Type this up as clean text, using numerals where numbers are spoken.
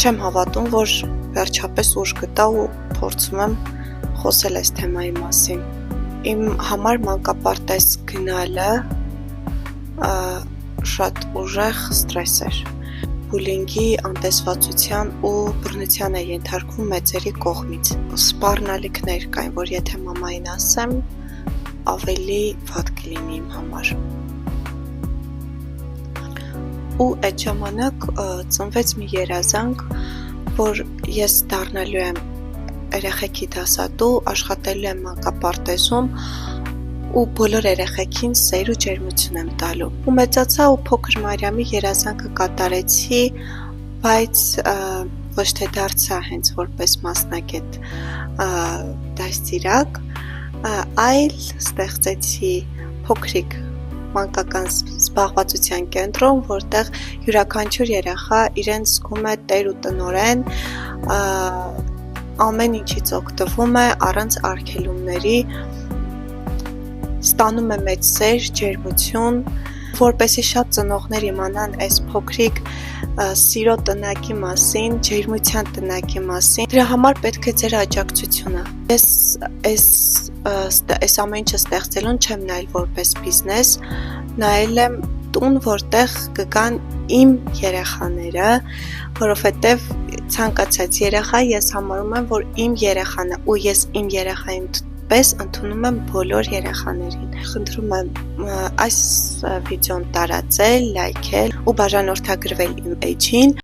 Չեմ հավատում, որ վերջապես ուժ գտա ու փորձում եմ խոսել այս թեմայի մասին։ Իմ համար մանկապարտեզ գնալը շատ ուժեղ ստրես էր։ Բուլինգի, անտեսվածության ու բռնության է ենթարկվում մեծերի կողմից։ Սպառնալիքներ կային, որ եթե մամային ասեմ, ավելի վատ կլինի իմ համար։ Ու այդ ժամանակ ծնվեց մի երազանք, որ ես դառնալու եմ երեխեքի դասատու, աշխատելու եմ մանկապարտեզում ու բոլոր երեխեքին սեր ու ջերմություն եմ տալու։ Ու մեծացա ու փոքր Մարիամի երազանքը կատարեցի, բայց ոչ թե դարձա հենց որպես մասնագետ դաստիարակ, այլ ստեղծեցի փոքրիկ մանկական զբաղվածության կենտրոն, որտեղ յուրաքանչյուր երեխա իրեն զգում է տեր ու տնօրեն, ամեն ինչից օգտվում է առանց արգելումների, ստանում է մեծ սեր, ջերմություն, որպեսզի շատ ծնողներ իմանան այս փոքրիկ սիրո տնակի մասին, ջերմության տնակի մասին։ Դրա համար պետք է ձեր աջակցությունը։ Ես այս ամեն ինչը ստեղծելուն չեմ նայել որպես բիզնես, նայել եմ տուն, որտեղ կգան իմ երեխաները, որովհետև ցանկացած երեխա ես համարում եմ, որ իմ երեխան է, ու ես իմ երեխային պես ընդունում եմ բոլոր երեխաներին։ Խնդրում եմ այս վիդեոն տարածել, լայքել ու բաժանորդագրվել իմ էջին։